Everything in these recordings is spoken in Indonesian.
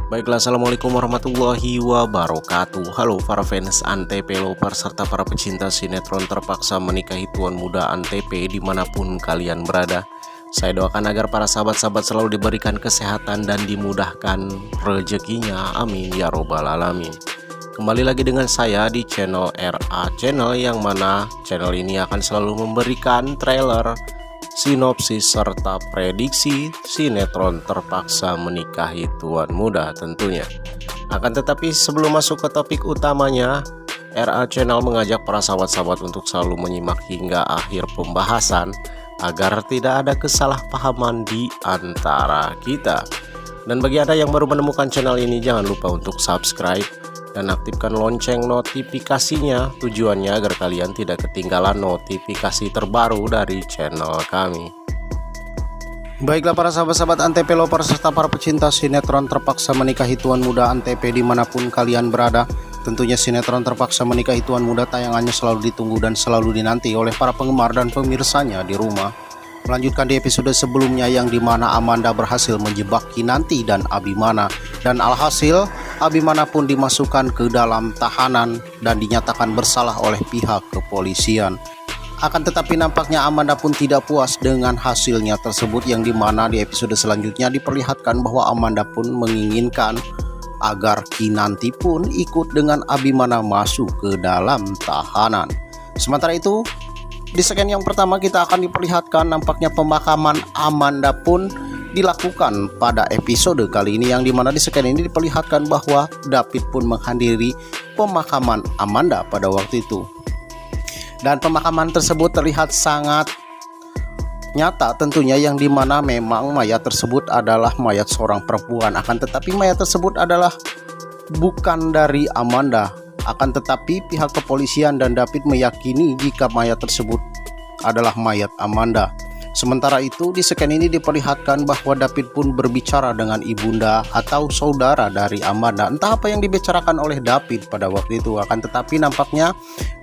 Baiklah, assalamualaikum warahmatullahi wabarakatuh. Halo para fans Antv Lovers serta para pecinta sinetron terpaksa menikahi tuan muda Antv dimanapun kalian berada. Saya doakan agar para sahabat-sahabat selalu diberikan kesehatan dan dimudahkan rezekinya, amin ya robbal alamin. Kembali lagi dengan saya di channel RA Channel, yang mana channel ini akan selalu memberikan trailer, sinopsis serta prediksi sinetron terpaksa menikahi tuan muda tentunya. Akan tetapi sebelum masuk ke topik utamanya, RA Channel mengajak para sahabat-sahabat untuk selalu menyimak hingga akhir pembahasan agar tidak ada kesalahpahaman di antara kita. Dan bagi Anda yang baru menemukan channel ini, jangan lupa untuk subscribe dan aktifkan lonceng notifikasinya, tujuannya agar kalian tidak ketinggalan notifikasi terbaru dari channel kami. Baiklah para sahabat-sahabat Antv Lovers serta para pecinta sinetron terpaksa menikahi tuan muda Antv dimanapun kalian berada. Tentunya sinetron terpaksa menikahi tuan muda tayangannya selalu ditunggu dan selalu dinanti oleh para penggemar dan pemirsanya di rumah. Melanjutkan di episode sebelumnya yang dimana Amanda berhasil menjebak Kinanti dan Abimana, dan alhasil Abimana pun dimasukkan ke dalam tahanan dan dinyatakan bersalah oleh pihak kepolisian. Akan tetapi nampaknya Amanda pun tidak puas dengan hasilnya tersebut, yang dimana di episode selanjutnya diperlihatkan bahwa Amanda pun menginginkan agar Kinanti pun ikut dengan Abimana masuk ke dalam tahanan. Sementara itu, di segmen yang pertama kita akan diperlihatkan nampaknya pemakaman Amanda pun dilakukan pada episode kali ini, yang dimana di segmen ini diperlihatkan bahwa David pun menghadiri pemakaman Amanda pada waktu itu. Dan pemakaman tersebut terlihat sangat nyata tentunya, yang dimana memang mayat tersebut adalah mayat seorang perempuan. Akan tetapi mayat tersebut adalah bukan dari Amanda. Akan tetapi pihak kepolisian dan David meyakini jika mayat tersebut adalah mayat Amanda. Sementara itu di segmen ini diperlihatkan bahwa David pun berbicara dengan ibunda atau saudara dari Amanda. Entah apa yang dibicarakan oleh David pada waktu itu. Akan tetapi nampaknya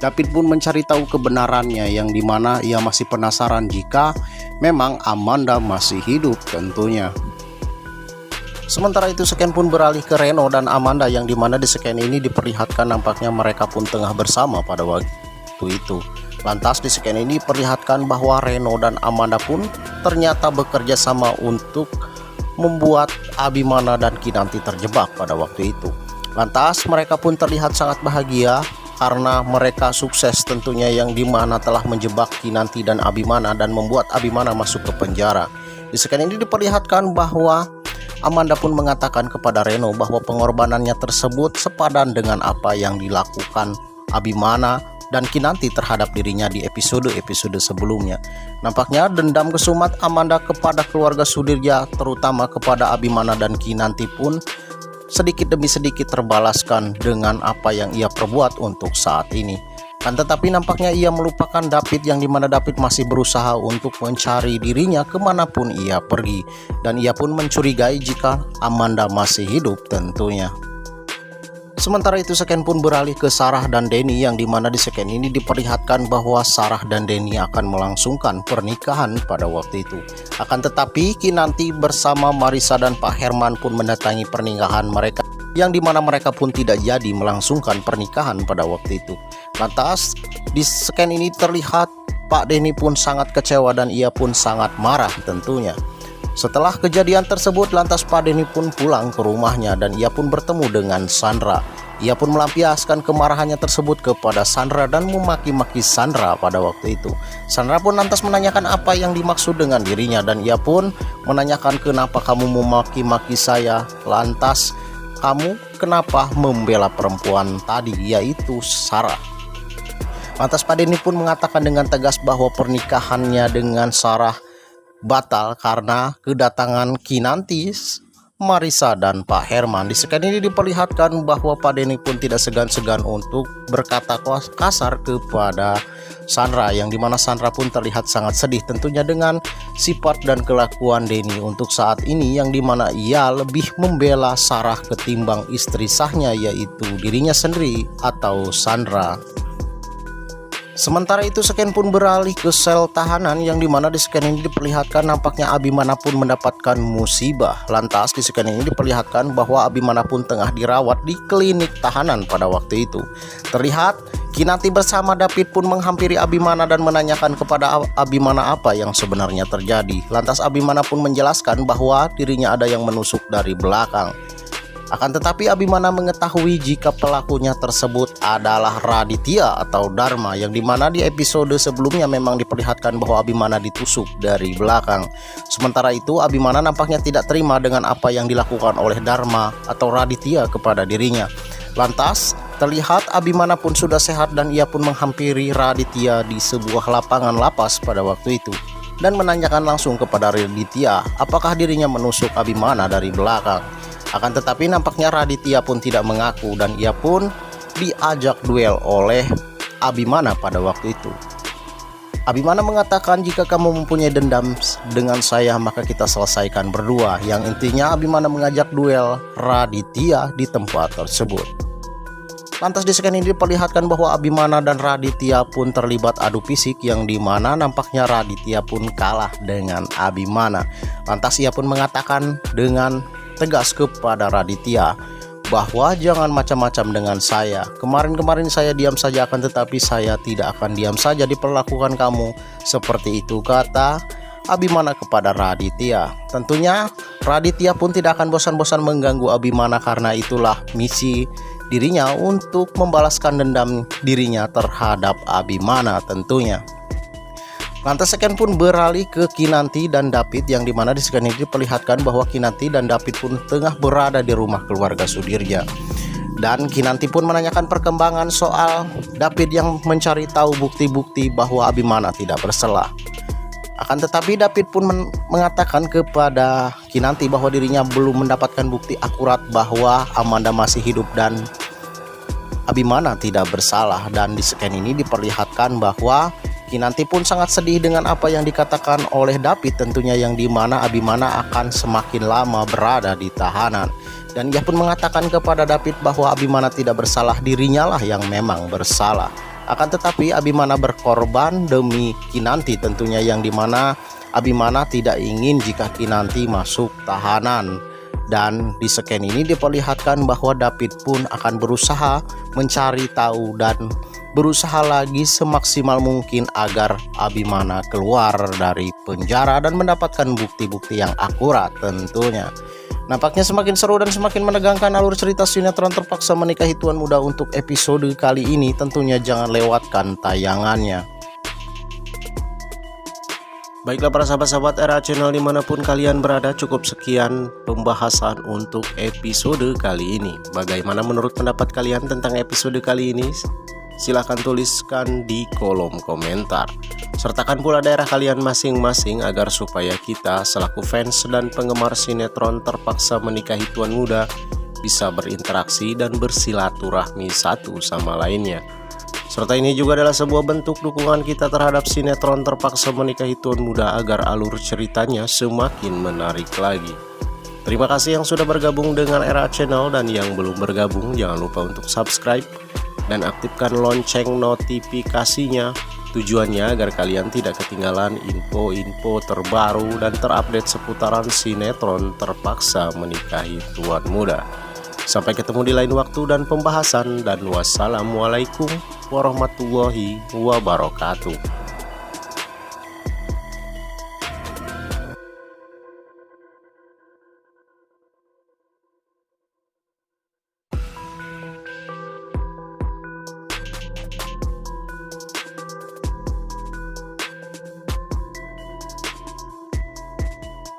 David pun mencari tahu kebenarannya, yang dimana ia masih penasaran jika memang Amanda masih hidup tentunya. Sementara itu Sken pun beralih ke Reno dan Amanda, yang dimana di Sken ini diperlihatkan nampaknya mereka pun tengah bersama pada waktu itu. Lantas di Sken ini diperlihatkan bahwa Reno dan Amanda pun ternyata bekerja sama untuk membuat Abimana dan Kinanti terjebak pada waktu itu. Lantas mereka pun terlihat sangat bahagia karena mereka sukses tentunya, yang dimana telah menjebak Kinanti dan Abimana dan membuat Abimana masuk ke penjara. Di Sken ini diperlihatkan bahwa Amanda pun mengatakan kepada Reno bahwa pengorbanannya tersebut sepadan dengan apa yang dilakukan Abimana dan Kinanti terhadap dirinya di episode-episode sebelumnya. Nampaknya dendam kesumat Amanda kepada keluarga Sudirja, terutama kepada Abimana dan Kinanti, pun sedikit demi sedikit terbalaskan dengan apa yang ia perbuat untuk saat ini. Kan tetapi nampaknya ia melupakan David, yang dimana David masih berusaha untuk mencari dirinya kemanapun ia pergi, dan ia pun mencurigai jika Amanda masih hidup tentunya. Sementara itu Sken pun beralih ke Sarah dan Denny, yang dimana di Sken ini diperlihatkan bahwa Sarah dan Denny akan melangsungkan pernikahan pada waktu itu. Akan tetapi Kinanti bersama Marissa dan Pak Herman pun mendatangi pernikahan mereka, yang dimana mereka pun tidak jadi melangsungkan pernikahan pada waktu itu. Lantas di Sken ini terlihat Pak Denny pun sangat kecewa dan ia pun sangat marah tentunya. Setelah kejadian tersebut, lantas Pak Denny pun pulang ke rumahnya dan ia pun bertemu dengan Sandra. Ia pun melampiaskan kemarahannya tersebut kepada Sandra dan memaki-maki Sandra pada waktu itu. Sandra pun lantas menanyakan apa yang dimaksud dengan dirinya, dan ia pun menanyakan, kenapa kamu memaki-maki saya? Lantas kamu kenapa membela perempuan tadi, yaitu Sarah? Lantas Pak Denny pun mengatakan dengan tegas bahwa pernikahannya dengan Sarah batal karena kedatangan Kinanti, Marissa dan Pak Herman. Di Sken ini diperlihatkan bahwa Pak Denny pun tidak segan-segan untuk berkata kasar kepada Sandra, yang dimana Sandra pun terlihat sangat sedih tentunya dengan sifat dan kelakuan Denny untuk saat ini, yang dimana ia lebih membela Sarah ketimbang istri sahnya, yaitu dirinya sendiri atau Sandra. Sementara itu Sken pun beralih ke sel tahanan yang dimana di Sken ini diperlihatkan nampaknya Abimana pun mendapatkan musibah. Lantas di Sken ini diperlihatkan bahwa Abimana pun tengah dirawat di klinik tahanan pada waktu itu. Terlihat Kinanti bersama David pun menghampiri Abimana dan menanyakan kepada Abimana apa yang sebenarnya terjadi. Lantas Abimana pun menjelaskan bahwa dirinya ada yang menusuk dari belakang. Akan tetapi Abimana mengetahui jika pelakunya tersebut adalah Raditya atau Dharma, yang dimana di episode sebelumnya memang diperlihatkan bahwa Abimana ditusuk dari belakang. Sementara itu Abimana nampaknya tidak terima dengan apa yang dilakukan oleh Dharma atau Raditya kepada dirinya. Lantas terlihat Abimana pun sudah sehat dan ia pun menghampiri Raditya di sebuah lapangan lapas pada waktu itu dan menanyakan langsung kepada Raditya apakah dirinya menusuk Abimana dari belakang. Akan tetapi nampaknya Raditya pun tidak mengaku dan ia pun diajak duel oleh Abimana pada waktu itu. Abimana mengatakan jika kamu mempunyai dendam dengan saya maka kita selesaikan berdua. Yang intinya Abimana mengajak duel Raditya di tempat tersebut. Lantas di Sken ini diperlihatkan bahwa Abimana dan Raditya pun terlibat adu fisik yang dimana nampaknya Raditya pun kalah dengan Abimana. Lantas ia pun mengatakan dengan tegas kepada Raditya bahwa jangan macam-macam dengan saya. Kemarin-kemarin saya diam saja akan tetapi saya tidak akan diam saja diperlakukan kamu seperti itu, kata Abimana kepada Raditya. Tentunya Raditya pun tidak akan bosan-bosan mengganggu Abimana karena itulah misi dirinya untuk membalaskan dendam dirinya terhadap Abimana tentunya. Lantas Sken pun beralih ke Kinanti dan David yang dimana di Sken ini diperlihatkan bahwa Kinanti dan David pun tengah berada di rumah keluarga Sudirja. Dan Kinanti pun menanyakan perkembangan soal David yang mencari tahu bukti-bukti bahwa Abimana tidak bersalah. Akan tetapi David pun mengatakan kepada Kinanti bahwa dirinya belum mendapatkan bukti akurat bahwa Amanda masih hidup dan Abimana tidak bersalah. Dan di Sken ini diperlihatkan bahwa Kinanti pun sangat sedih dengan apa yang dikatakan oleh David tentunya, yang dimana Abimana akan semakin lama berada di tahanan. Dan ia pun mengatakan kepada David bahwa Abimana tidak bersalah, dirinya lah yang memang bersalah. Akan tetapi Abimana berkorban demi Kinanti tentunya, yang dimana Abimana tidak ingin jika Kinanti masuk tahanan. Dan di Sken ini diperlihatkan bahwa David pun akan berusaha mencari tahu dan berusaha lagi semaksimal mungkin agar Abimana keluar dari penjara dan mendapatkan bukti-bukti yang akurat tentunya. Nampaknya semakin seru dan semakin menegangkan alur cerita sinetron Terpaksa Menikahi Tuan Muda untuk episode kali ini. Tentunya jangan lewatkan tayangannya. Baiklah para sahabat-sahabat RA Channel dimanapun kalian berada, cukup sekian pembahasan untuk episode kali ini. Bagaimana menurut pendapat kalian tentang episode kali ini? Silahkan tuliskan di kolom komentar. Sertakan pula daerah kalian masing-masing agar supaya kita selaku fans dan penggemar sinetron Terpaksa Menikahi Tuan Muda bisa berinteraksi dan bersilaturahmi satu sama lainnya. Serta ini juga adalah sebuah bentuk dukungan kita terhadap sinetron Terpaksa Menikahi Tuan Muda agar alur ceritanya semakin menarik lagi. Terima kasih yang sudah bergabung dengan RA Channel, dan yang belum bergabung jangan lupa untuk subscribe dan aktifkan lonceng notifikasinya. Tujuannya agar kalian tidak ketinggalan info-info terbaru dan terupdate seputaran sinetron Terpaksa Menikahi Tuan Muda. Sampai ketemu di lain waktu dan pembahasan, dan wassalamualaikum warahmatullahi wabarakatuh.